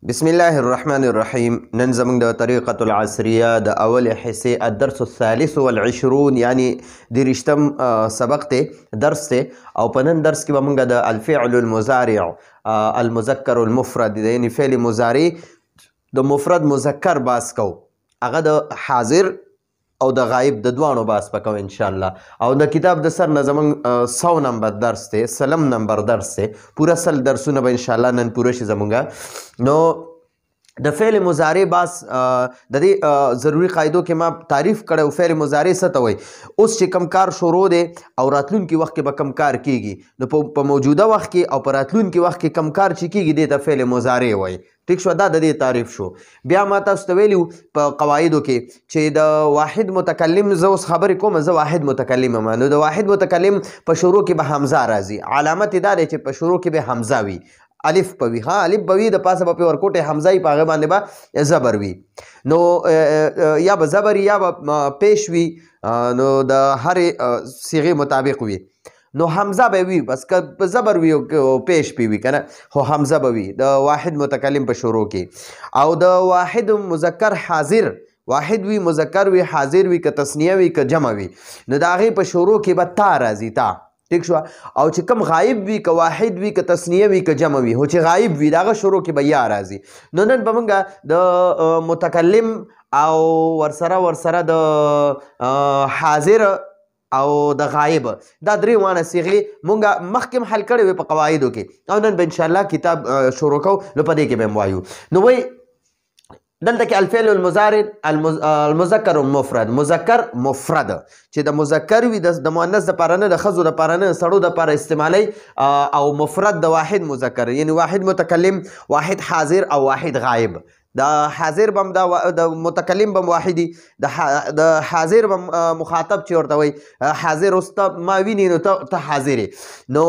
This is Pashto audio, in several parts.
بسم الله الرحمن الرحیم. نن زموږ د طریقة العصریه د اول حصے الدرس الثالث والعشرون یعنی دریشتم سبق ته درس ته او په نن درس کې به موږ د الفعل المضارع المذکر المفرد یعنی فعل مضارع د مفرد مذکر باس کو هغه د حاضر او د غایب د دوانو باس پکو ان شاء الله. او د کتاب د سر نه زموږ 100 نمبر درس ته سلم نمبر درس ته پورا سل درسونه به ان شاء الله نن پوره شي زموږ. نو د فعل مضارع باس د دې ضروری قاعدو کې ما تعریف کړو. فعل مضارع څه ته وایي؟ اوس چې کم کار شروع دی او راتلونکي وخت کې به کم کار کیږي، نو په موجوده وخت کې او په راتلونکي وخت کې کم کار چې کیږي دې ته فعل مضارع وایي. ټیک شو، دا د دې تعریف شو. بیا ما تاسو ته ویلو په قواعدو کې چې د واحد متکلم زه اوس خبرې کوم، زه واحد متکلم یم، نو د واحد متکلم په شروع کې به حمزه راځي. علامت دا دی چې په شروع کې به حمزه وي، الف پوي، ها الف بوي، د پاسه په ورکوټه حمزه په هغه باندې به زبر وي. نو یا به زبر یا به پیش وي، نو د هر صيغه مطابق وي. نو حمزه به وي، بس که زبر وي او پیش پی وي کنه، خو حمزه به وي د واحد متکلم په شروع کې. او د واحد مذکر حاضر، واحد وي مذکر وي حاضر وي که تثنیه وي که جمع وي، نو د هغې په شروع کې به تا راځي، تا. ٹھیک شو. او چې کم غایب وي که واحد وي که تثنیه وي که جمع وي، هو چې غایب وي د هغه شروع کې به یا راځي. نو نن به موږ د متکلم او ورسره د حاضر او د غایب دا درې وانه صیغې مونږ مخکې حل کړې وې په قواعدو کې، او نن به انشاءالله کتاب شروع کوو. نو په دې کې به هم وایو. نو وایي دلته کې الفعل المضارع المذکر المفرد، مذکر مفرد چې د مذکر وي د مؤنث دپاره نه، د ښځو دپاره نه، سړو دپاره استعمالی، او مفرد د واحد مذکر یعنی واحد متکلم، واحد حاضر او واحد غایب. د حاضر بم د متکلم بم واحدي، د حاضر بم مخاطب چې ورته وایي حاضر، اوس ته ما ویني نو ته حاضر یې، نو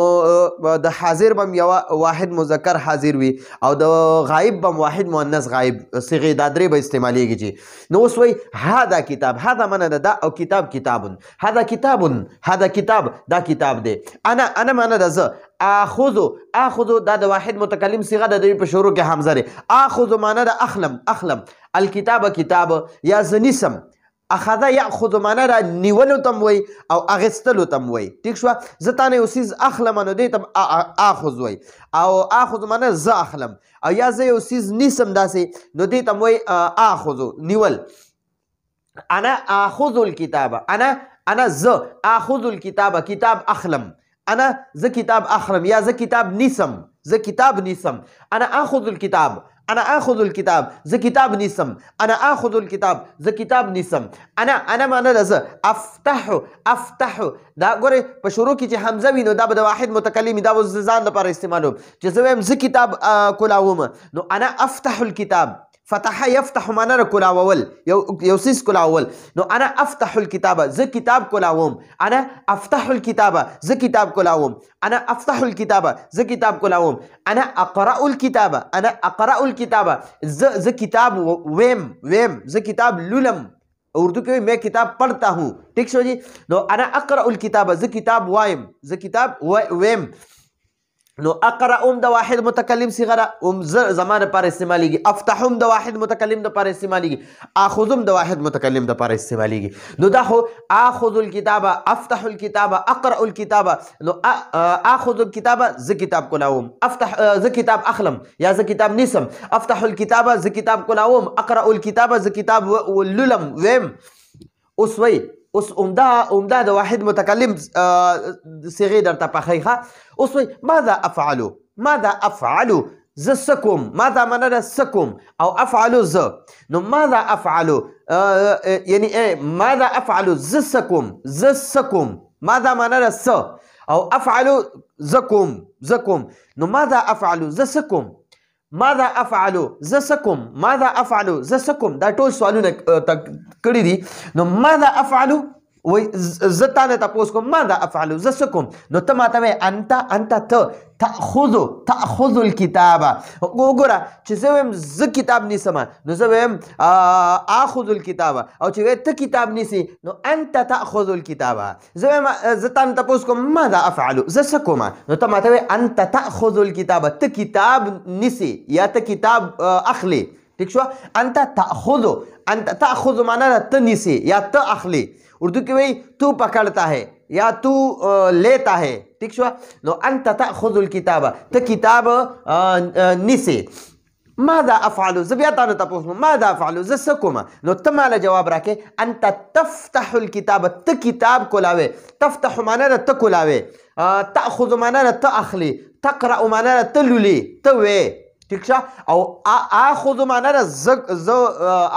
د حاضر بم یو واحد مذکر حاضر وي، او د غایب بم واحد مؤنث غایب. صيغې دا درې به استعمالیږي چې. نو اوس وایي هذا کتاب، هذا منه ده دا، او کتاب کتابون، هذا کتابون، هذا کتاب دا کتاب دی. انا منه ده زه، اخذو دا د واحد متکلم صيغه د دې په شروع کې حمزه دی. اخذو معنی د اخلم، الکتاب کتاب، یا زنیسم. اخذ یاخذ معنی د نیولو تم وای او اغستلو تم وای. ٹھیک شو. زه تانه یو سیز اخلم نو دې تم اخذ وای، او اخذ معنی زه اخلم، او یا زه یو سیز نیسم داسې نو دې تم وای اخذ نیول. انا اخذ الكتاب، انا زه اخذ الكتاب، کتاب اخلم. انا زه کتاب اخلم، یا زه کتاب نیسم، زه کتاب نیسم. انا اخذ الكتاب، انا اخذ الكتاب، زه کتاب نیسم. انا اخذ الكتاب، زه کتاب نیسم. انا معنی ده زه. افتح دا ګورئ په شروع کې چې حمزه وي نو دا به د واحد متکلم، دا به ځان لپاره استعمالوم چې زه وایم زه کتاب کولاوم. نو انا افتح الكتاب، فتح یفتح معنی د کولاول، یو سیز کولاول. نو انا افتح الكتاب، زه کتاب کولاوم. انا افتح الكتاب، زه کتاب کولاوم. انا افتح الكتاب، زه کتاب کولاوم. انا اقرأ الكتاب، انا اقرأ الكتاب، زه کتاب ویم، زه کتاب لولم. اردو کې میں کتاب پڑھتا ہوں. ٹھیک شو جی. نو انا اقرأ الكتاب، زه کتاب وایم، زه کتاب ویم. نو اقرأم د واحد متکلم صيغه ده، زمانه پر استعمالیږي. افتحم د واحد متکلم د پر استعمالیږي. اخذم د واحد متکلم د پر استعمالیږي. نو دا خو اخذ الكتاب، افتح الكتاب، اقرأ الكتاب. نو اخذ الكتاب ز کتاب کولاوم، افتح ز کتاب اخلم، یا ز کتاب نیسم. افتح الكتاب ز کتاب کولاوم، اقرأ الكتاب ز کتاب لولم ویم. اوس وی اوس عمده د واحد متکلم صيغې درته پخیخه. اوس وی ماذا افعلو، زه سکم. ماذا معنی ده سکم، او افعلو زه. نو ماذا افعلو یعنی ماذا افعلو زه سکم. ماذا معنی ده س، او افعلو زکم. نو ماذا افعلو زه سکم، ماذا افعلو زه سکم، ماذا افعلو زه سکم. دا ټول سوالونه کړي دي. نو ماذا افعلو وای زه تا نه تپوس کوم ماذا افعل زه څه کوم نو ته ماته وایې انت ته تأخذ الکتاب وګوره چې زه وایم زه کتاب نیسم نو زه وایم آخذ الکتاب او چې وایې ته کتاب نیسي نو انت تأخذ الکتاب زه وایم زه تا نه تپوس کوم ماذا افعل زه څه کوم نو ته ماته وایې انت تأخذ الکتاب ته کتاب نیسي یا ته کتاب اخلي ٹھیک شو انت تأخذ مانا ته نیسي یا ته اخلي اردو کې وایي تو پکڑتا ہے یا تو لیتا ہے ٹھیک شو نو انت تأخذ الکتاب ته کتاب نیسي ماذا افعل زه بیا تا نه تپوس کوم ماذا افعل زه څه کوم نو ته ماله جواب راکې انت تفتح الکتاب ته کتاب کولاوې تفتح مانا ته کولاوې تأخذ مانا ته اخلي تقرأ مانا ته لولي ته وې ٹھیک شا او آخذ مانا ز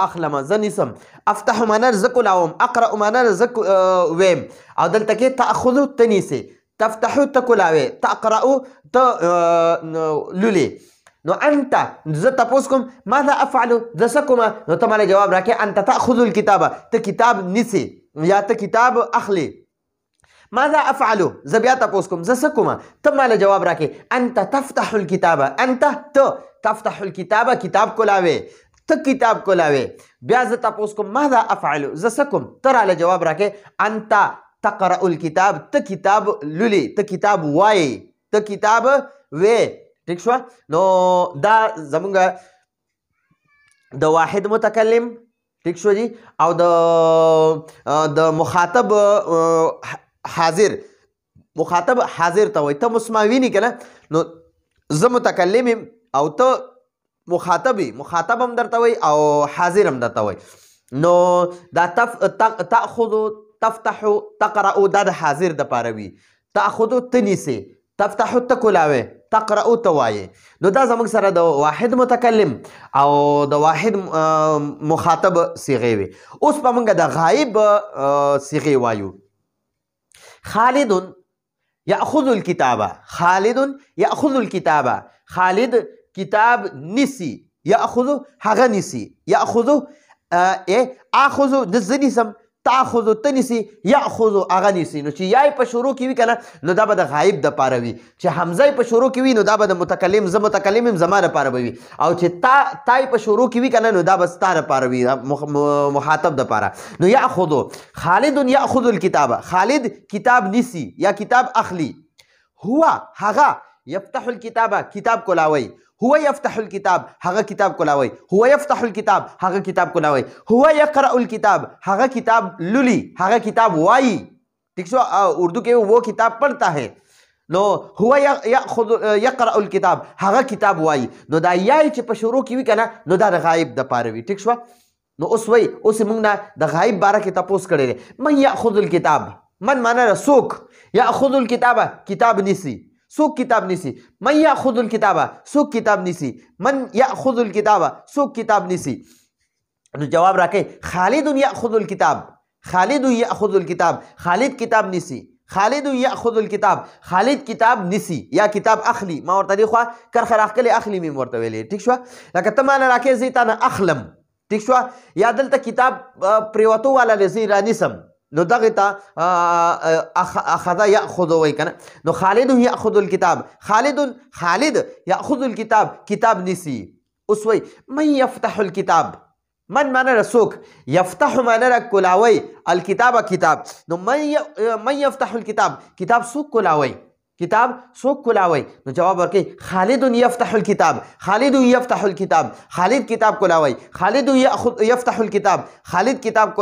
اخلم ز نیسم افتح مانا ز کولاوم اقرأ مانا ز ویم او دلته کې تأخذ ته نیسي تفتح ته کولاوې تقرأ ته لولي نو انت زه تپوس کوم ماذا افعل زه څه کوم نو ته ماله جواب راکې انت تأخذ الکتاب ته کتاب نیسي یا ته کتاب اخلي ماذا افعل زه بیا تپوس کوم زه څه کوم ته ماله جواب راکې انت تفتح الکتاب انت ته تفتح الکتاب کتاب کولاوې ته کتاب کولاوې بیا زه تپوس کوم ماذا افعل زه څه کوم ته راله جواب راکې انت تقرأ الکتاب ته کتاب لولي ته کتاب وایي ته کتاب وې ٹھیک شو نو دا زمونږ د واحد متکلم ٹھیک شو جی او د مخاطب حاضر مخاطب حاضر ته وایي ته مسماوي نه کنه نو زه متکلم او ته مخاطب هم درته وایي او حاضر هم درته وایي نو دا تأخذ تفتح تقرأ دا د حاضر د پاره وي تأخذ ته نیسي تفتح ته کولاوې تقرأ ته وایې نو دا زموږ سره د واحد متکلم او د واحد مخاطب صیغې وي اوس په موږ د غایب صیغې وایو خالد یأخذ الکتاب خالد یأخذ الکتاب خالد کتاب نیسي یأخذ هغه نیسي یأخذ آخذ زه نیسم تاخذ ته نیسي یأخذ هغه نیسي نو چې یای په شروع کې وي کنه نو دا به د غایب د پاره وي چې حمزه په شروع کې وي نو دا به د متکلم زه متکلم یم زما لپاره به وي او چې تای په شروع کې وي کنه نو دا به ستا لپاره وي مخاطب د پاره نو یأخذ خالد یأخذ الکتاب خالد کتاب نیسي یا کتاب اخلي هو هغه یفتح الکتاب کتاب کولاوي هو يفتح الكتاب هغه کتاب کولاوي هو يفتح الكتاب هغه کتاب کولاوي هو يقرأ الكتاب هغه کتاب لولي هغه کتاب وایي ٹھیک شو اردو کې وہ کتاب پڑھتا ہے نو هو يقرأ الكتاب هغه کتاب وایي نو دا یای چې په شروع کې وي کنه نو دا د غایب د پاره وي ٹھیک شو نو اوس وای اوس موږ نه د غایب باره کې تاسو کړی من ياخذ الكتاب من معنا رسوک ياخذ الكتاب کتاب نیسی سوک کتاب نیسی من یأخذ الکتاب سوک کتاب نیسی من یأخذ الکتاب سوک کتاب نیسی نو جواب راکې خالد یأخذ الکتاب خالد یأخذ الکتاب خالد کتاب نیسی خالد یأخذ الکتاب خالد کتاب نیسی یا کتاب اخلی ما ورته دی خو کرخه راخلی اخلی مې ورته ویلې ٹھیک شو لکه ته مانا راکې زه تا نه اخلم ٹھیک شو یا دلته کتاب پریوتو والا لزی رانیسم نو دغه ته اخذ یاخذ وای کنه نو خالد یاخذ الکتاب خالد یاخذ الکتاب کتاب نیسی اوس وای من یفتح الکتاب من معنا رسوک یفتح معنا کولاوي الکتاب کتاب نو من یفتح الکتاب کتاب سوک کولاوي کتاب سوک کولاوي نو جواب ورکړي خالد یفتح الکتاب خالد یفتح الکتاب خالد کتاب کولاوي خالد یفتح الکتاب خالد کتاب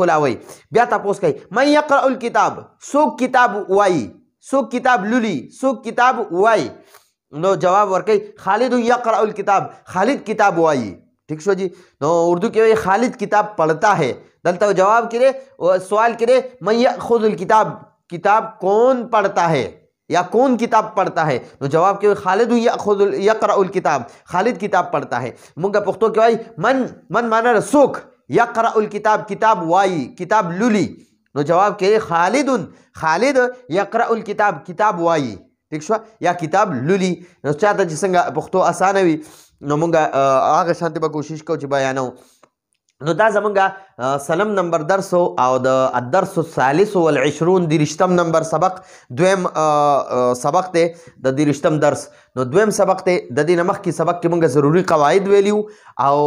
کولاوي بیا تاسو کوي من يقرأ الکتاب سوک کتاب وای سوک کتاب لولي سوک کتاب وای نو جواب ورکړي خالد یقرأ الکتاب خالد کتاب وای ٹھیک شو جی نو اردو کې خالد کتاب پڑھتا ہے دلته جواب کړي سوال کړي من یاخذ الکتاب کتاب کون پڑھتا ہے یا کون کتاب پڑھتا ہے نو جواب کې خالد یقرأ الکتاب خالد کتاب پڑھتا ہے مونږه پښتو کې وای من معنا رسوک یقرأ الکتاب کتاب وای کتاب لولي نو جواب کې خالد یقرأ الکتاب کتاب وای ٹھیک شو یا کتاب لولي نو چاته چې څنګه پښتو اسانه وي نو مونږه هغه شانتي به کوشش کوو چې بیانو نو دا زمونږ سلم نمبر درس او د الدرس الثالث والعشرون دیرشتم نمبر سبق دویم سبق دی د دیرشتم درس نو دویم سبق دی د دې نه مخکې سبق کې مونږ ضروري قواعد ویلیو او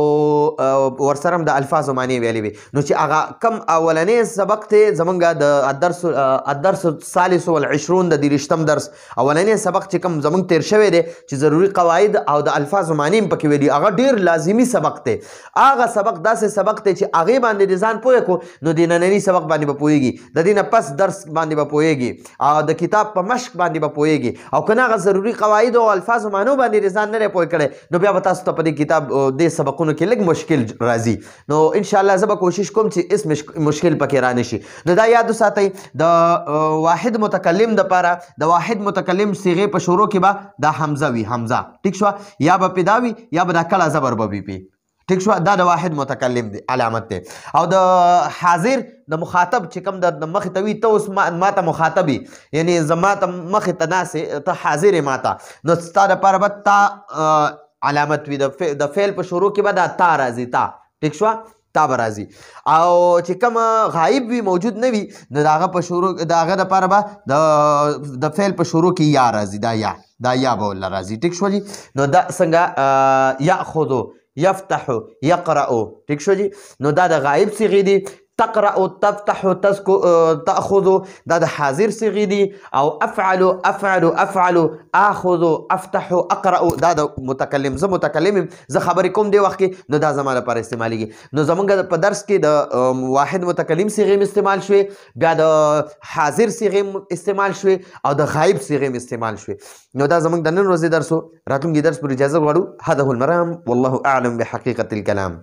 ورسره هم د الفاظو معنی ویلې وي نو چې هغه کم اولنی سبق دی زمونږ د الدرس الثالث والعشرون د دیرشتم درس اولنی سبق چې کم زمونږ تیر شوی دی چې ضروري قواعد او د الفاظو معنی هم پکې ویلي هغه ډیر لازمي سبق دی هغه سبق داسې سبق ته چې هغې باندې د ځان پوه کړو نو د ننني سبق باندې به پوهېږي د دې نه پس درس باندې به پوهېږي او د کتاب په مشق باندې به پوهېږي او که نه هغه ضروري قواعد او الفاظو معنو باندې د ځان نه دی پوه کړی نو بیا به تاسو ته په دې کتاب دې سبقونو کې لږ مشکل راځي نو انشاءالله زه به کوشش کوم چې هېڅ مشکل پکې را نشي نو دا یاد وساتئ د واحد متکلم دپاره د واحد متکلم صیغې په شروع کې به دا حمزه وي حمزه ټیک شوه یا به پې دا وي یا به دا کړه زبر به وي پې ٹھیک شو دا د واحد متکلم دی علامت دی او د حاضر د مخاطب چې کوم د مخې ته وي ته اوس ما ته مخاطب یعنی زما ته مخې ته ناسې ته حاضر یې ما ته نو ستا دپاره به تا علامت وي د فعل په شروع کې به دا تا راځي تا ټیک شوه تا به راځي او چې کوم غایب وي موجود نه وي نو د هغه په شروع د هغه دپاره به د فعل په شروع کې یا راځي دا یا به ورله راځي ټیک شو جي نو دا څنګه یاخذو یفتحو یقرأو ټیک شو جی نو دا د غایب صیغې دي تقرأ تفتح تأخذ دا د حاضر صیغې دي او افعل آخذ افتح اقرأ دا د متکلم زه متکلم یم زه خبرې کوم دی وخت کې نو دا زما لپاره استعمالیږي نو زمونږ په درس کې د واحد متکلم صیغې م استعمال شوې بیا د حاضر صیغې م استعمال شوې او د غایب صیغې م استعمال شوې نو دا زمونږ د نن ورځې درس و راتلونکي درس پر اجازه غواړو هذا هو المرام والله اعلم بحقیقة الكلام